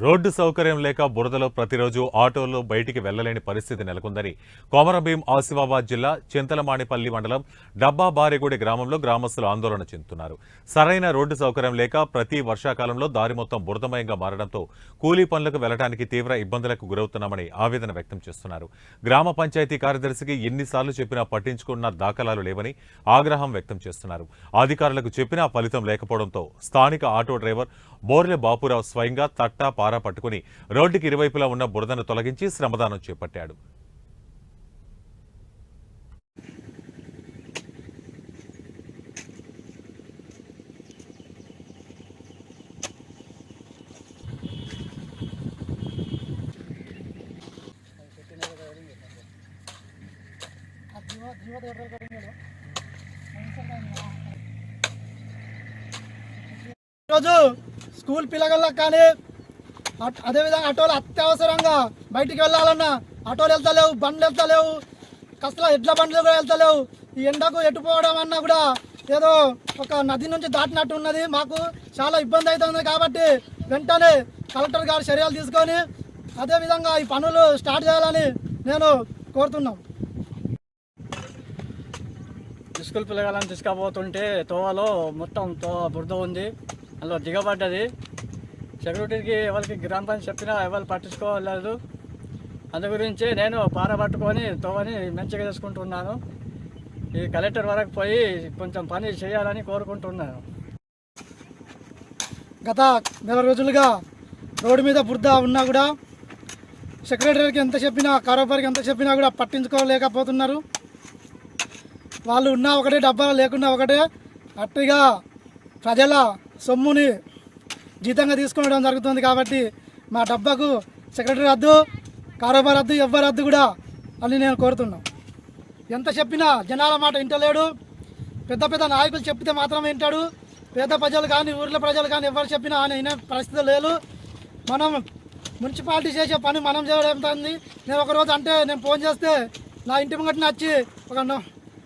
Road సౌకర్యం లేక బురదలో ప్రతిరోజు ఆటోలో బయటికి వెళ్లలేని పరిస్థితి నెలకొందని కొమరంభీం ఆసిఫాబాద్ జిల్లా చింతలమాణిపల్లి మండలం డబ్బా బారెగూడి గ్రామంలో గ్రామస్తులు ఆందోళన చెందుతున్నారు. సరైన రోడ్డు సౌకర్యం లేక ప్రతి వర్షాకాలంలో దారి మొత్తం బురదమయంగా మారడంతో కూలీ పనులకు వెళ్లడానికి తీవ్ర ఇబ్బందులకు గురవుతున్నామని ఆవేదన వ్యక్తం చేస్తున్నారు. గ్రామ పంచాయతీ కార్యదర్శికి ఎన్నిసార్లు చెప్పినా పట్టించుకున్న దాఖలాలు లేవని ఆగ్రహం వ్యక్తం చేస్తున్నారు. అధికారులకు చెప్పినా ఫలితం లేకపోవడంతో స్థానిక ఆటో డ్రైవర్ బోర్లె బాపురావు స్వయంగా తట్టా పారా పట్టుకుని రోడ్డుకి ఇరువైపులా ఉన్న బురదను తొలగించి శ్రమదానం చేపట్టాడు. ఈరోజు స్కూల్ పిల్లగాళ్ళకి కానీ అదేవిధంగా ఆటోలు అత్యవసరంగా బయటికి వెళ్ళాలన్నా ఆటోలు వెళ్తలేవు, బండ్లు వెళ్తలేవు, కసలా ఎడ్ల బండ్లు కూడా వెళ్తలేవు. ఈ ఎండకు ఎట్టుపోవడం అన్నా కూడా ఏదో ఒక నది నుంచి దాటినట్టు ఉన్నది. మాకు చాలా ఇబ్బంది అవుతుంది. కాబట్టి వెంటనే కలెక్టర్ గారు చర్యలు తీసుకొని అదేవిధంగా ఈ పనులు స్టార్ట్ చేయాలని నేను కోరుతున్నాం. స్కూల్ పిల్లగాళ్ళని తీసుకుపోతుంటే తోవలో మొత్తం బురద ఉంది, అందులో దిగబడ్డది. సెక్యూరిటీకి ఎవరికి గ్రామ పంచాయతీ చెప్పినా ఎవరు పట్టించుకోలేదు. అందు గురించి నేను పార పట్టుకొని తోవని మంచిగా చేసుకుంటున్నాను. ఈ కలెక్టర్ వరకు పోయి కొంచెం పని చేయాలని కోరుకుంటున్నాను. గత నెల రోజులుగా రోడ్డు మీద బురద ఉన్నా కూడా సెక్రటరీకి ఎంత చెప్పినా, కారోబారికి ఎంత చెప్పినా కూడా పట్టించుకోలేకపోతున్నారు. వాళ్ళు ఉన్నా ఒకటే, డబ్బా లేకున్నా ఒకటే. అట్టిగా ప్రజల సొమ్ముని జీతంగా తీసుకోవడం జరుగుతుంది. కాబట్టి మా డబ్బాకు సెక్రటరీ రద్దు, కారోబార్ రద్దు, ఎవ్వరు రద్దు కూడా అని నేను కోరుతున్నాను. ఎంత చెప్పినా జనాల మాట వింటలేడు. పెద్ద పెద్ద నాయకులు చెప్తే మాత్రం వింటాడు. పేద ప్రజలు కానీ ఊర్ల ప్రజలు కానీ ఎవరు చెప్పినా ఆయన వినే పరిస్థితి లేదు. మనం మున్సిపాలిటీ చేసే పని మనం చేయడం. నేను ఒకరోజు అంటే నేను ఫోన్ చేస్తే నా ఇంటి ముంగటిని వచ్చి ఒక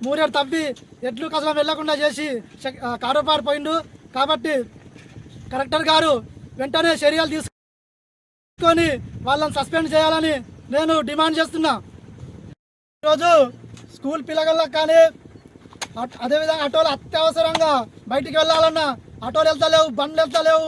మూరేడు తవ్వి ఎడ్లు కసలం వెళ్లకుండా చేసి కారోబార్ పోయిండు. కాబట్టి కలెక్టర్ గారు వెంటనే చర్యలు తీసుకొని వాళ్ళని సస్పెండ్ చేయాలని నేను డిమాండ్ చేస్తున్నా. ఈరోజు స్కూల్ పిల్లగాళ్ళకి కానీ అదేవిధంగా ఆటోలు అత్యవసరంగా బయటికి వెళ్ళాలన్నా ఆటోలు వెళ్తలేవు, బండ్లు వెళ్తలేవు,